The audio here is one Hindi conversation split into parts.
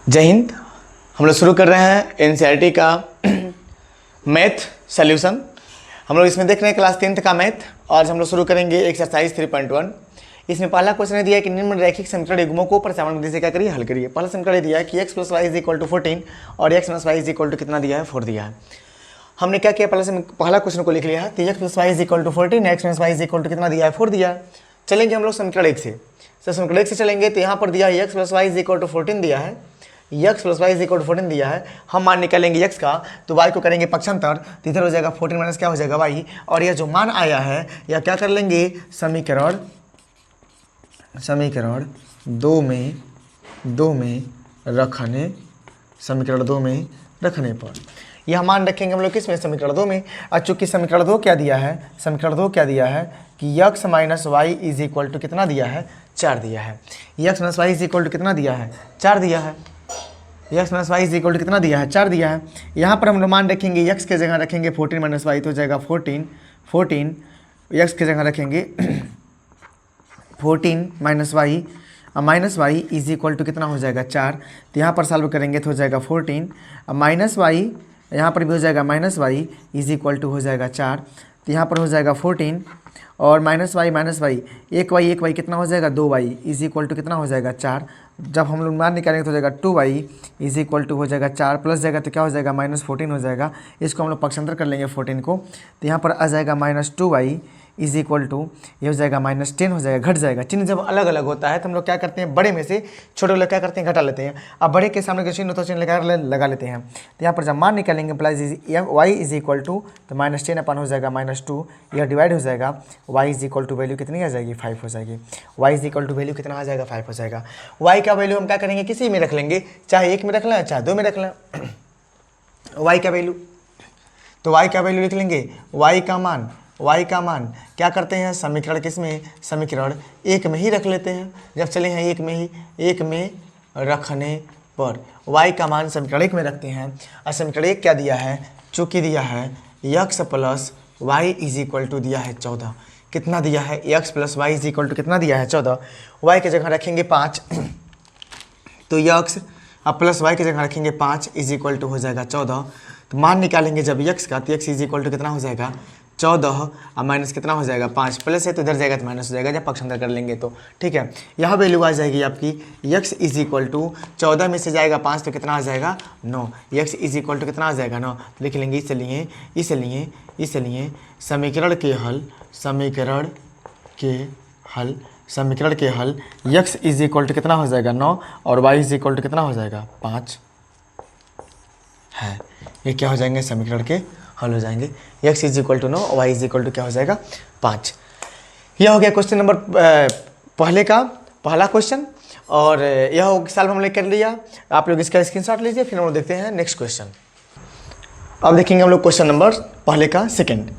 जय हिंद। हम लोग शुरू कर रहे हैं एनसीईआरटी का मैथ सॉल्यूशन। हम लोग इसमें देख रहे हैं क्लास 10th का मैथ। आज हम लोग शुरू करेंगे एक्सरसाइज 3.1। इसमें पहला क्वेश्चन दिया है कि निम्न रैखिक समीकरण युग्मों को प्रसारण विधि से क्या करिए, हल करिए। पहला समीकरण दिया है कि x + y = 14 और x - y = कितना दिया है, 4 दिया है। हमने क्या किया, पहला क्वेश्चन को लिख लिया है। तो x + y = 14, x - y = कितना दिया है, 4 दिया है। चलेंगे हम लोग समीकरण 1 से। समीकरण 1 से चलेंगे तो यहाँ पर दिया है x + y = 14 दिया है, x + y = 14 दिया है। हम मान निकालेंगे x का, तो y को करेंगे पक्षांतर, तो इधर हो जाएगा 14 माइनस क्या हो जाएगा y। और यह जो मान आया है यह क्या कर लेंगे, समीकरण 2 में रखने, समीकरण 2 में रखने पर यह मान रखेंगे हम लोग किस में, समीकरण 2 में। और चूंकि समीकरण 2 क्या दिया है, समीकरण 2 क्या दिया है कि x - y = कितना दिया है, 4 दिया है। x - y = कितना दिया है, 4 दिया है। x - y = कितना दिया है, 4 दिया है। यहाँ पर हम लोग मान रखेंगे x के जगह रखेंगे 14 - y तो हो जाएगा 14 x के जगह रखेंगे 14 - y = कितना हो जाएगा, 4। तो यहाँ पर सॉल्व करेंगे तो हो जाएगा 14 -y, यहाँ पर भी हो जाएगा -y = हो जाएगा 4। तो यहाँ पर हो जाएगा 14 और -y एक y कितना हो जाएगा, 2y = कितना हो जाएगा, 4। जब हम लोग मान निकालेंगे तो हो जाएगा 2y = हो जाएगा 4, प्लस जाएगा तो क्या हो जाएगा, -14 हो जाएगा। इसको हम लोग पक्षांतर कर लेंगे 14 को, तो यहाँ पर आ जाएगा -2y = ये हो जाएगा -10 हो जाएगा, घट जाएगा। चिन्ह जब अलग अलग होता है तो हम लोग क्या करते हैं, बड़े में से छोटे लोग क्या करते हैं, घटा लेते हैं। अब बड़े के सामने का चिन्ह होता है, चिन्ह लगा लेते हैं। तो यहाँ पर जब मान निकालेंगे प्लस y = तो -10 अपन हो जाएगा -2, यह डिवाइड हो जाएगा। y = वैल्यू कितनी आ जाएगी, 5 हो जाएगी। y = वैल्यू कितना आ जाएगा, 5 हो जाएगा। y का वैल्यू हम क्या करेंगे, किसी में रख लेंगे, चाहे 1 में रख लें चाहे 2 में रख लें। y का वैल्यू, तो y का वैल्यू लिख लेंगे। y का मान क्या करते हैं, समीकरण किस में, समीकरण 1 में ही रख लेते हैं। जब चले हैं 1 में रखने पर y का मान समीकरण 1 में रखते हैं। और समीकरण 1 क्या दिया है, चूँकि दिया है x + y = दिया है 14। कितना दिया है, x + y = कितना दिया है, 14। y की जगह रखेंगे 5, तो x + y की जगह रखेंगे 5 = हो जाएगा 14। तो मान निकालेंगे जब x का, तो x = कितना हो जाएगा, 14 और माइनस कितना हो जाएगा, 5। प्लस है तो इधर जाएगा तो माइनस हो जाएगा जब पक्षांतर कर लेंगे तो, ठीक है। यहाँ वैल्यू आ जाएगी आपकी x = 14 में से जाएगा 5 तो कितना आ जाएगा, 9। x = कितना आ जाएगा, 9। तो लिख लेंगे इसलिए समीकरण के हल x = कितना हो जाएगा, 9 और y = कितना हो जाएगा, 5 है। ये क्या हो जाएंगे, समीकरण के हल हो जाएंगे। x = 9, y = क्या हो जाएगा, 5। यह हो गया क्वेश्चन नंबर पहला क्वेश्चन। और यह सॉल्व हम लोग कर लिया। आप लोग इसका स्क्रीनशॉट लीजिए, फिर हम लोग देखते हैं नेक्स्ट क्वेश्चन। अब देखेंगे हम लोग क्वेश्चन नंबर पहले का सेकंड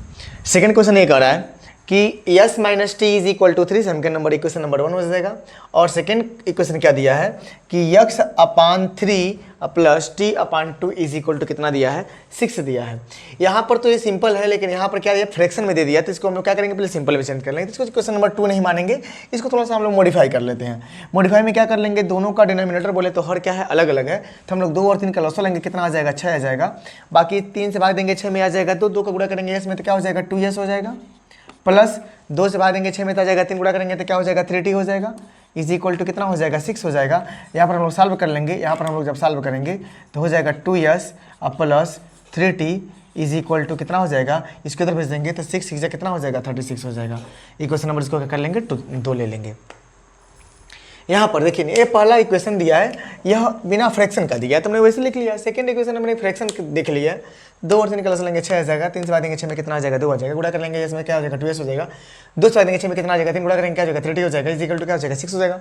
क्वेश्चन ये कह रहा है कि s - t = 3, समीकरण नंबर इक्वेशन नंबर 1 हो जाएगा। और सेकंड इक्वेशन क्या दिया है कि x/3 + t/2 = कितना दिया है, 6 दिया है। यहाँ पर तो ये सिंपल है, लेकिन यहाँ पर क्या दिया, फ्रैक्शन में दे दिया। तो इसको हम लोग क्या करेंगे, पहले सिंपल में चेंज कर लेंगे। तो इसको क्वेश्चन नंबर 2 नहीं मानेंगे, इसको थोड़ा सा हम लोग मॉडिफाई कर लेते हैं। मॉडिफाई में क्या कर लेंगे, दोनों का डिनोमिनेटर बोले तो हर क्या है, अलग अलग है। तो हम लोग 2 और 3 का लॉस लेंगे, कितना आ जाएगा, 6 आ जाएगा। बाकी 3 से भाग देंगे 6 में आ जाएगा, 2 का गुणा करेंगे s में तो क्या हो जाएगा, 2s हो जाएगा। प्लस 2 से भाग देंगे 6 में तो आ जाएगा, 3 गुणा करेंगे तो क्या हो जाएगा, 3t हो जाएगा। = कितना हो जाएगा, 6 हो जाएगा। यहाँ पर हम लोग सॉल्व कर लेंगे। यहाँ पर हम लोग जब सॉल्व करेंगे तो हो जाएगा 2s + 3t = कितना हो जाएगा, इसको इधर भेज देंगे तो 6 कितना हो जाएगा, 36 हो जाएगा। इक्वेशन नंबर इसको क्या कर लेंगे, 2 ले लेंगे। यहाँ पर देखिए ये पहला इक्वेशन दिया है, यह बिना फ्रैक्शन का दिया है, तुमने वैसे लिख लिया। सेकंड इक्वेशन हमने फ्रैक्शन देख लिया है। 2 और 3 का लॉस लेंगे, 6 आ जाएगा। 3 से भाग देंगे 6 में कितना आ जाएगा, 2 आ जाएगा। गुणा कर लेंगे इसमें क्या हो जाएगा, 2s हो जाएगा। 2 से भाग देंगे 6 में कितना आ जाएगा, 3 गुणा करेंगे क्या हो जाएगा, 3t हो जाएगा। = क्या हो जाएगा, 6 हो जाएगा।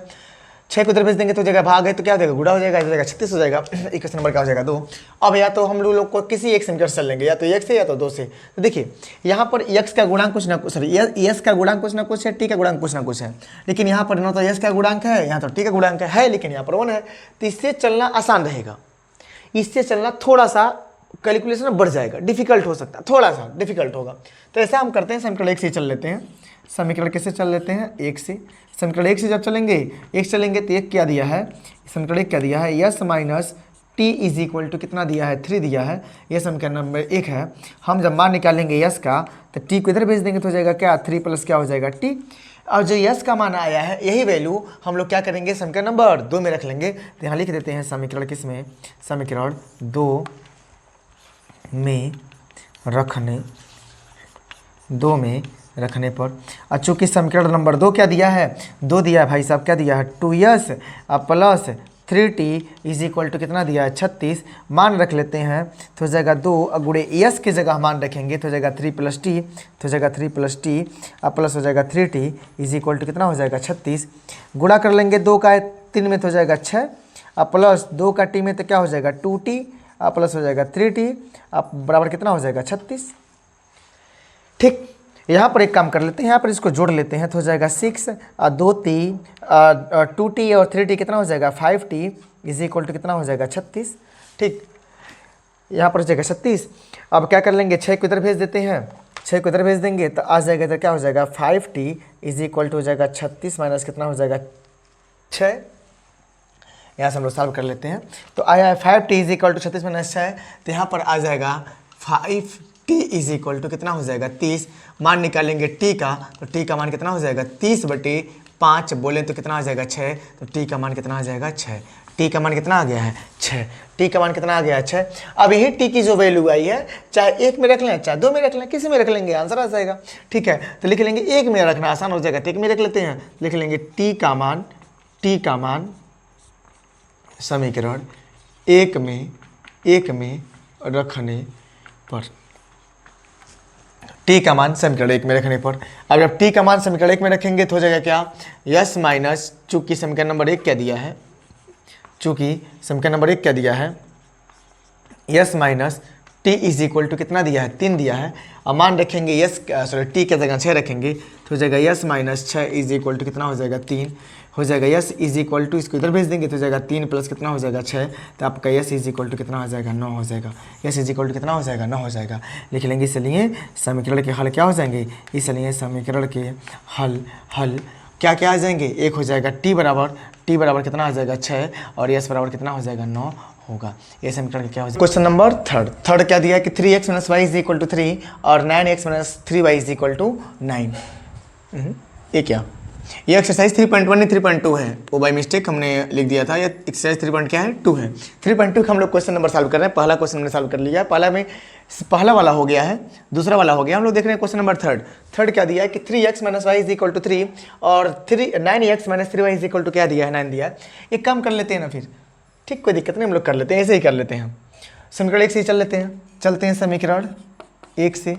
6 को इधर भेज देंगे तो जगह भाग है तो क्या हो जाएगा, गुणा हो जाएगा, हो जाएगा 36 हो जाएगा। इक्वेशन नंबर क्या हो जाएगा, 2। अब या तो हम लोग को किसी एक समीकरण से चल लेंगे, या तो 1 से या तो 2 से। तो देखिए यहाँ पर x का गुणांक कुछ ना कुछ, s का गुणांक कुछ ना कुछ है, t का गुणांक कुछ ना कुछ है। लेकिन यहाँ पर ना तो s का गुणांक है, यहाँ तो t का गुणांक है, लेकिन यहाँ पर 1 है। तो इससे चलना आसान रहेगा, इससे चलना थोड़ा सा कैलकुलेशन बढ़ जाएगा, डिफिकल्ट हो सकता है, थोड़ा सा डिफिकल्ट होगा। तो ऐसा हम करते हैं, समीकरण 1 से चल लेते हैं। समीकरण किससे चल लेते हैं, 1 से। समीकरण एक से जब चलेंगे, एक चलेंगे तो एक क्या दिया है, समीकरण एक क्या दिया है, s minus t is equal to कितना दिया है, 3 दिया है। यह समीकरण नंबर एक है। हम जब मान निकालेंगे यस का तो टी को इधर भेज देंगे तो हो जाएगा क्या, 3 प्लस क्या हो जाएगा टी। और जो यस का मान आया है यही वैल्यू हम लोग क्या करेंगे, समीकरण नंबर 2 में रख लेंगे। तो यहाँ लिख देते हैं समीकरण किसमें, समीकरण 2 में रखने पर। और चूँकि समीकरण नंबर 2 क्या दिया है, 2 दिया है भाई साहब, क्या दिया है 2s plus 3t is equal to कितना दिया है 36। मान रख लेते हैं तो हो जाएगा 2 गुणे एस की जगह मान रखेंगे तो हो जाएगा 3 प्लस टी, तो हो जाएगा 3 प्लस टी अब प्लस हो जाएगा 3t इज इक्वल टू कितना हो जाएगा 36। गुणा कर लेंगे 2 का 3 में तो हो जाएगा 6 अब प्लस 2 का टी में तो क्या हो जाएगा 2t अब प्लस हो जाएगा 3t अब बराबर कितना हो जाएगा 36। ठीक, यहाँ पर एक काम कर लेते हैं, यहाँ पर इसको जोड़ लेते हैं तो हो जाएगा 6 और 2t 2t और 3t कितना हो जाएगा 5t इज इक्वल टू कितना हो जाएगा 36। ठीक, यहाँ पर हो जाएगा 36। अब क्या कर लेंगे, 6 को इधर भेज देते हैं, 6 को इधर भेज देंगे तो आ जाएगा इधर क्या हो जाएगा 5t इज इक्वल टू हो जाएगा 36 माइनस कितना हो जाएगा 6। यहाँ से हम लोग सॉल्व कर लेते हैं तो आया है 5t is equal to 36 minus 6, तो यहाँ पर आ जाएगा 5t इज इक्वल टू कितना हो जाएगा 30। मान निकालेंगे t का तो t का मान कितना हो जाएगा 30/5 बोलें तो कितना आ जाएगा 6, तो t का मान कितना आ जाएगा 6। t का मान कितना आ गया है 6, t का मान कितना आ गया है 6। अब यही t की जो वैल्यू आई है चाहे 1 में रख लें चाहे 2 में रख लें, किसी में रख लेंगे आंसर आ जाएगा। ठीक है, तो लिख लेंगे 1 में रखना आसान हो जाएगा, 1 में रख लेते हैं, लिख लेंगे t का मान समीकरण 1 में रखने पर, t का मान समीकरण 1 में रखने पर। अब जब t का मान समीकरण 1 में रखेंगे तो हो जाएगा क्या, यस माइनस चूँकि समीकरण नंबर 1 क्या दिया है, s minus t is equal to कितना दिया है 3 दिया है। अब मान रखेंगे यस t के जगह 6 रखेंगे तो हो जाएगा s minus 6 is equal to कितना हो जाएगा 3, हो जाएगा यस इज इक्वल टू इसको इधर भेज देंगे तो हो जाएगा 3 प्लस कितना हो जाएगा 6, तो आपका यस इज इक्वल टू कितना हो जाएगा 9 हो जाएगा, यस इज इक्वल टू कितना हो जाएगा 9 हो जाएगा। लिख लेंगे, इसलिए समीकरण के हल क्या हो जाएंगे, इसलिए समीकरण के हल क्या क्या आ जाएंगे, एक हो जाएगा t बराबर कितना आ जाएगा 6 और यस बराबर कितना हो जाएगा 9 होगा। ये समीकरण क्या हो जाएगा। क्वेश्चन नंबर थर्ड क्या दिया है कि 3x minus y is equal to 3 और 9x minus 3y is equal to 9। ये क्या, ये एक्सरसाइज 3.1 नहीं 3.2 है, वो बाई मिस्टेक हमने लिख दिया था। ये एक्सरसाइज 3. क्या है 2 है। 3.2 का हम लोग क्वेश्चन नंबर सॉल्व कर रहे हैं। पहला क्वेश्चन हमने सॉल्व कर लिया है, पहला वाला हो गया है, दूसरा वाला हो गया। हम लोग देख रहे हैं क्वेश्चन नंबर थर्ड क्या दिया है कि 3x minus y is equal to 3 और 9x minus 3y is equal to क्या दिया है 9 दिया है। एक काम कर लेते हैं ना फिर, ठीक कोई दिक्कत नहीं, हम लोग कर लेते हैं, ऐसे ही कर लेते हैं। समीकरण 1 से चलते हैं समीकरण 1 से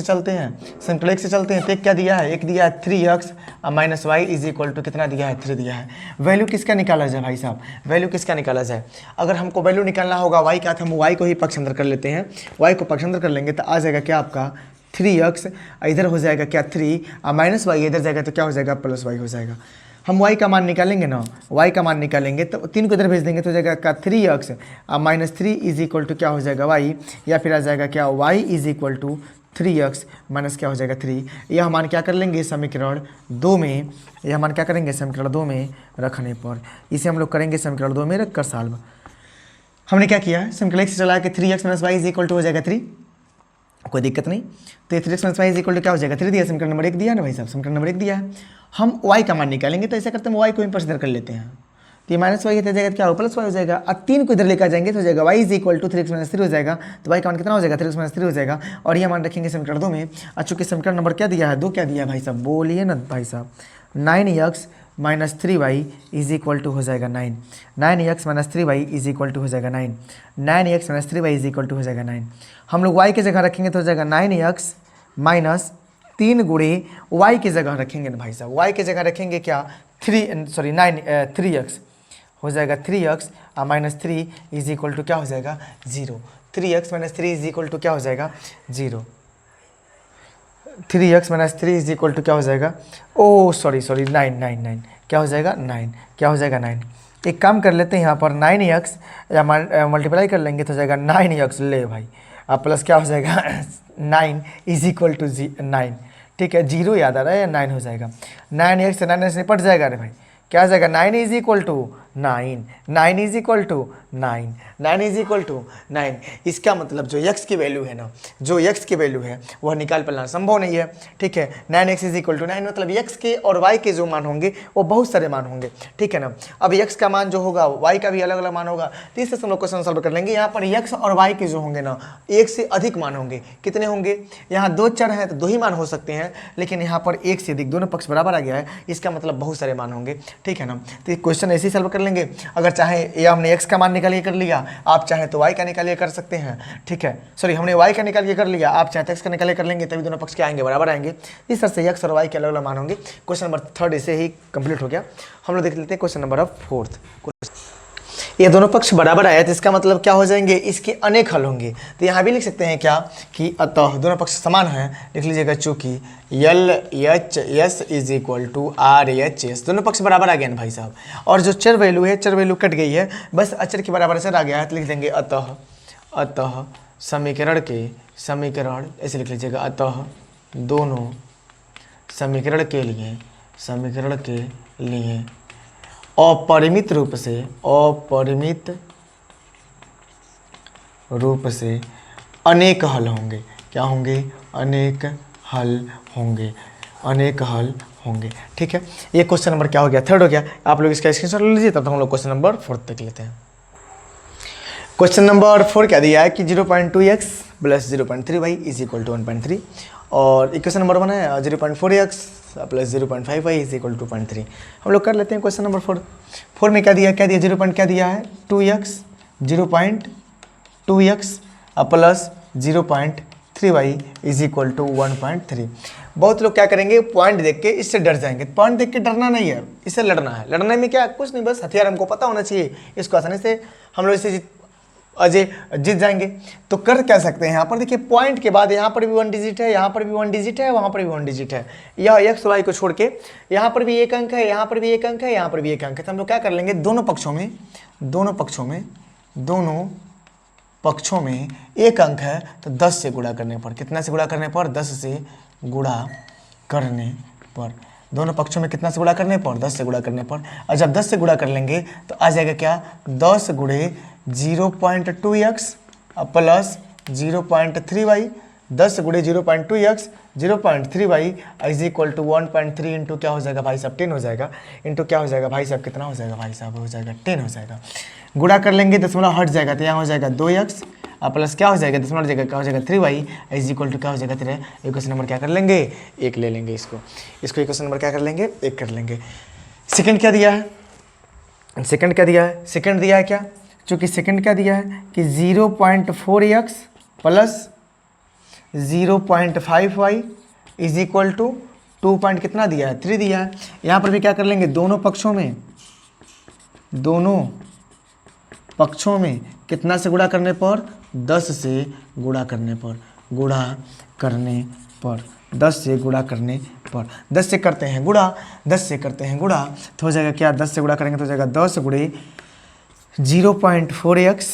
चलते हैं तो एक क्या दिया है, एक दिया है 3x minus y is equal to कितना दिया है 3 दिया है। वैल्यू किसका निकाला जाए भाई साहब, वैल्यू किसका निकाला जाए। अगर हमको वैल्यू निकालना होगा y का, तो हम y को ही पक्ष अंदर कर लेते हैं। y को पक्ष अंदर कर लेंगे तो आ जाएगा क्या आपका 3x, इधर हो जाएगा क्या 3 माइनस वाई, इधर जाएगा तो क्या हो जाएगा प्लस वाई हो जाएगा। हम y का मान निकालेंगे ना, y का मान निकालेंगे तो 3 को इधर भेज देंगे तो हो जाएगा क्या 3x minus 3 is equal to क्या हो जाएगा y, या फिर आ जाएगा क्या y is equal to 3x minus क्या हो जाएगा 3। यह मान क्या कर लेंगे समीकरण 2 में, यह मान क्या करेंगे समीकरण 2 में रखने पर। इसे हम लोग करेंगे समीकरण 2 में रख कर सॉल्व। हमने क्या किया है, समीकरण 1 से चला कि 3x minus y is equal to हो जाएगा 3, कोई दिक्कत नहीं। तो 3x minus y is equal to क्या हो जाएगा 3 दिया, समीकरण नंबर 1 दिया है ना भाई साहब, समीकरण नंबर 1 दिया है। हम y का मान निकालेंगे तो ऐसा करते हैं y को इधर कर लेते हैं, तो ये माइनस वाई जाएगा क्या हो प्लस वाई हो जाएगा, और 3 को इधर लेकर जाएंगे तो हो जाएगा y is equal to 3x minus 3 हो जाएगा। तो y का मान कितना हो जाएगा 3x माइनस 3 हो जाएगा, और ये मान रखेंगे समीकरण 2 में। और चूँकि समीकरण नंबर क्या दिया है 2 क्या दिया है भाई साहब, बोलिए ना भाई साहब, 9x minus 3y is equal to हो जाएगा 9, 9x minus 3y is equal to हो जाएगा 9, 9x minus 3y is equal to हो जाएगा 9। हम लोग y की जगह रखेंगे तो हो जाएगा 9x माइनस 3 गुणे y की जगह रखेंगे ना भाई साहब, y की जगह रखेंगे क्या 3x हो जाएगा 3x minus 3 is equal to क्या हो जाएगा 0, 3x minus 3 is equal to क्या हो जाएगा 0, 3x minus 3 is equal to क्या हो जाएगा, ओ सॉरी 9 क्या हो जाएगा 9, क्या हो जाएगा 9। एक काम कर लेते हैं यहाँ पर 9x या मल्टीप्लाई कर लेंगे तो हो जाएगा 9x ले भाई, अब प्लस क्या हो जाएगा 9 इज इक्वल टू 9, ठीक है, 0 याद आ रहा है या 9 हो जाएगा। 9x से 9 से निपट जाएगा। अरे भाई क्या आ जाएगा, 9 is equal to 9, 9 is equal to 9, 9 is equal to 9। इसका मतलब जो x की वैल्यू है ना, जो x की वैल्यू है वह निकाल पाना संभव नहीं है। ठीक है, 9x इज इक्वल टू 9 मतलब x के और y के जो मान होंगे वो बहुत सारे मान होंगे। ठीक है ना, अब x का मान जो होगा y का भी अलग अलग मान होगा। तो इससे हम लोग क्वेश्चन सॉल्व कर लेंगे। यहाँ पर x और y के जो होंगे ना, एक से अधिक मान होंगे। कितने होंगे, यहाँ 2 चर हैं तो 2 ही मान हो सकते हैं, लेकिन यहाँ पर एक से अधिक, दोनों पक्ष बराबर आ गया है, इसका मतलब बहुत सारे मान होंगे। ठीक है ना, तो क्वेश्चन ऐसे ही सॉल्व कर लेंगे। अगर चाहे ये हमने x का मान निकालिए कर लिया, आप चाहे तो y का निकालिए कर सकते हैं। ठीक है, सॉरी हमने y का निकालिए कर लिया, आप चाहे तो x का निकालिए कर लेंगे, तभी दोनों पक्ष के आएंगे बराबर आएंगे। इस तरह से x और y के अलग अलग मान होंगे। क्वेश्चन नंबर 3 इसे ही कंप्लीट हो गया। हम लोग देख लेते हैं क्वेश्चन नंबर 4। ये दोनों पक्ष बराबर आया तो इसका मतलब क्या हो जाएंगे, इसके अनेक हल होंगे। तो यहाँ भी लिख सकते हैं क्या कि अतः दोनों पक्ष समान हैं। लिख लीजिएगा चूंकि L H S is equal to R H S, दोनों पक्ष बराबर आ गया ना भाई साहब। और जो चर वैल्यू है, चर वैल्यू कट गई है, बस अचर के बराबर अचर आ गया है, तो लिख देंगे अतः, अतः समीकरण ऐसे लिख लीजिएगा, अतः दोनों समीकरण के लिए अपरिमित रूप से अनेक हल होंगे। क्या होंगे, अनेक हल होंगे। ठीक है, ये क्वेश्चन नंबर क्या हो गया, 3 हो गया। आप लोग इसका स्क्रीनशॉट ले लीजिए, तब तक हम लोग क्वेश्चन नंबर 4 तक लेते हैं। क्वेश्चन नंबर 4 क्या दिया है कि 0.2x plus 0.3y is equal to 1.3, और इक्वेशन नंबर 1 है 0.4x plus 0.5y is equal to 2.3। हम लोग कर लेते हैं क्वेश्चन नंबर 4 में क्या दिया 0 क्या दिया है 2x 0.2x plus 0.3y is equal to 1.3। बहुत लोग क्या करेंगे, पॉइंट देख के इससे डर जाएंगे। पॉइंट देख के डरना नहीं है, इससे लड़ना है। लड़ने में क्या कुछ नहीं, बस हथियार हमको पता होना चाहिए, इसको आसानी से हम लोग इसे जीत जाएंगे। तो कर क्या सकते हैं, यहाँ पर देखिए पॉइंट के बाद यहाँ पर भी 1 डिजिट है, यहाँ पर भी 1 डिजिट है, वहाँ पर भी 1 डिजिट है। यह एक्स वाई को छोड़ के यहाँ पर भी एक अंक है, यहाँ पर भी एक अंक है, यहाँ पर भी एक अंक है। तो हम लोग क्या कर लेंगे, दोनों पक्षों में एक अंक है, तो 10 से गुणा करने पर, कितना से गुणा करने पर, 10 से गुणा करने पर, दोनों पक्षों में कितना से गुणा करने पर, 10 से गुणा करने पर। और जब 10 से गुणा कर लेंगे तो आ जाएगा क्या, 10 गुणे 0.2x प्लस 0.3y, 10 गुणे 0.2x 0.3y is equal to 1.3 into क्या हो जाएगा भाई साहब, 10 हो जाएगा। इंटू क्या हो जाएगा भाई साहब, कितना हो जाएगा भाई साहब, हो जाएगा 10 हो जाएगा। गुणा कर लेंगे, दशमलव हट जाएगा, तो यहाँ हो जाएगा 2x प्लस क्या हो जाएगा, दशमलव जगह क्या हो जाएगा 3y इज इक्वल टू क्या हो जाएगा 3। इक्वेशन नंबर क्या कर लेंगे, 1 ले लेंगे। इसको इक्वेशन नंबर क्या कर लेंगे, 1 कर लेंगे। सेकंड क्या दिया है, सेकंड दिया है क्या, चूँकि सेकंड क्या दिया है कि 0.4x plus 0.5y is equal to 2 point कितना दिया है, 3 दिया है। यहाँ पर भी क्या कर लेंगे, दोनों पक्षों में कितना से गुणा करने पर, 10 से गुणा करने पर, 10 से गुणा करने पर, 10 से करते हैं गुणा, तो हो जाएगा क्या, 10 से गुणा करेंगे तो हो जाएगा 10 गुणे 0.4x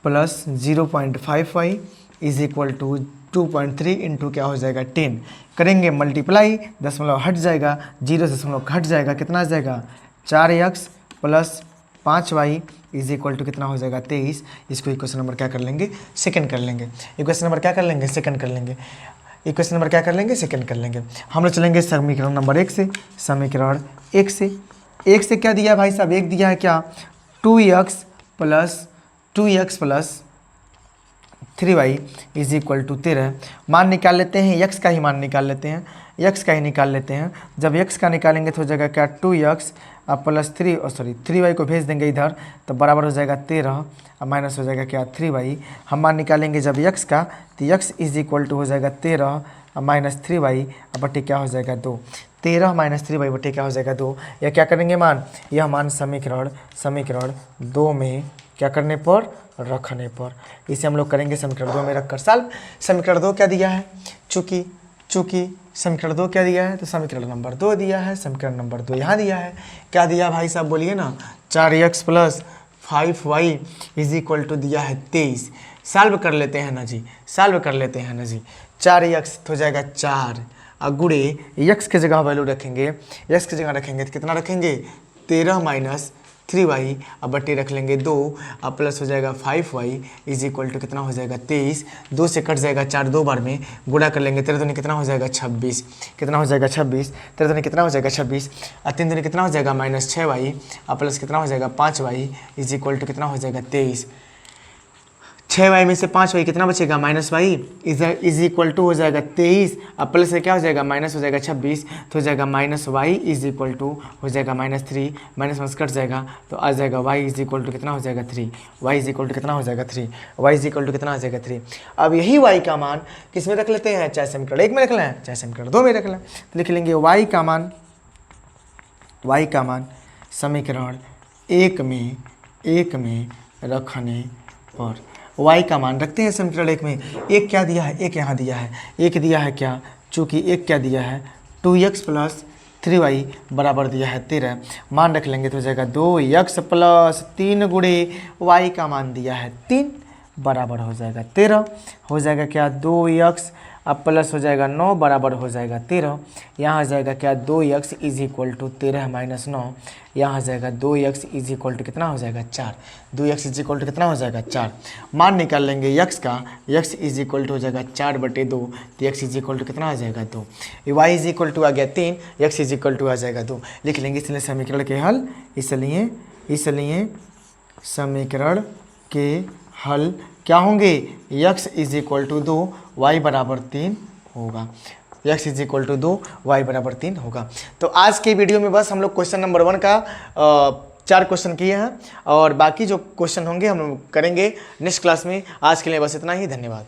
plus 0.5y is equal to 2.3 into क्या हो जाएगा 10। करेंगे मल्टीप्लाई, दशमलव हट जाएगा, 0 दशमलव हट जाएगा, कितना आ जाएगा 4x plus 5y is equal to कितना हो जाएगा 23। इसको इक्वेशन नंबर क्या कर लेंगे, सेकंड कर लेंगे। इक्वेशन नंबर क्या कर लेंगे, सेकंड कर लेंगे। इक्वेशन नंबर क्या कर लेंगे, सेकंड कर लेंगे। हम लोग चलेंगे समीकरण नंबर 1 से। समीकरण 1 से क्या दिया भाई साहब, 1 दिया है क्या, 2x plus 3y is equal to 13। मान निकाल लेते हैं, x का ही मान निकाल लेते हैं, जब x का निकालेंगे तो हो जाएगा क्या 2x प्लस 3y को भेज देंगे इधर, तो बराबर हो जाएगा 13 और माइनस हो जाएगा क्या 3y। हम मान निकालेंगे जब x का, तो x इज इक्वल टू हो जाएगा 13 और माइनस 3y बटे क्या हो जाएगा 2। 13 माइनस 3y बटे क्या हो जाएगा 2। या क्या करेंगे मान, यह मान समीकरण 2 में क्या करने पर, रखने पर। इसे हम लोग करेंगे समीकरण 2 में रखकर सॉल्व। समीकरण 2 क्या दिया है, चूँकि समीकरण 2 क्या दिया है, तो समीकरण नंबर 2 दिया है। समीकरण नंबर 2 यहाँ दिया है, क्या दिया भाई साहब बोलिए ना, 4x plus 5y is equal to दिया है 23। सॉल्व कर लेते हैं ना जी, 4x हो जाएगा 4 गुणे यक्स की जगह वैल्यू रखेंगे, यक्स की जगह रखेंगे तो कितना रखेंगे 13 माइनस 3y, अब बट्टे रख लेंगे 2, अब प्लस हो जाएगा 5y इज इक्वल टू कितना हो जाएगा 23, 2 से कट जाएगा 4 2 बार में, गुणा कर लेंगे 13 दूनी कितना हो जाएगा 26, कितना हो जाएगा 26, 13 दूनी कितना हो जाएगा 26, और 3 दूनी कितना हो जाएगा -6y, अब प्लस कितना हो जाएगा 5y इज इक्वल टू कितना हो जाएगा 23, 6y में से 5y कितना बचेगा -y इज इक्वल टू हो जाएगा 23, अब प्लस से क्या हो जाएगा माइनस हो जाएगा 26, तो हो जाएगा -y इज इक्वल टू हो जाएगा -3, माइनस कट जाएगा तो आ जाएगा y इज इक्वल टू कितना हो जाएगा 3, y इज इक्वल टू कितना हो जाएगा 3, y इज इक्वल टू कितना हो जाएगा 3। अब यही y का मान किस में रख लेते हैं, चाहे समीकरण 1 में रख लें चाहे समीकरण 2 में रख लें, तो लिख लेंगे y का मान समीकरण 1 में रखने पर y का मान रखते हैं समीकरण 1 में, एक क्या दिया है, एक यहाँ दिया है, एक दिया है क्या, चूँकि एक क्या दिया है 2x प्लस 3y बराबर दिया है 13, मान रख लेंगे तो हो जाएगा 2x प्लस 3 गुणे y का मान दिया है 3 बराबर हो जाएगा 13, हो जाएगा क्या 2x, अब प्लस हो जाएगा 9 बराबर हो जाएगा 13, यहाँ आ जाएगा क्या 2x is equal to 13 minus 9, यहाँ आ जाएगा 2x इज इक्वल टू कितना हो जाएगा 4, 2x इज इक्वल टू कितना हो जाएगा 4, मान निकाल लेंगे x का, x इज इक्वल टू हो जाएगा 4/2, तो x इज इक्वल टू कितना आ जाएगा 2, y इज इक्वल टू आ गया 3, x इज इक्वल टू आ जाएगा 2, लिख लेंगे इसलिए समीकरण के हल, इसलिए समीकरण के हल क्या होंगे, x is equal to 2, y बराबर 3 होगा, x is equal to 2, y बराबर 3 होगा। तो आज के वीडियो में बस हम लोग क्वेश्चन नंबर 1 का 4 क्वेश्चन किए हैं और बाकी जो क्वेश्चन होंगे हम लोग करेंगे नेक्स्ट क्लास में। आज के लिए बस इतना ही, धन्यवाद।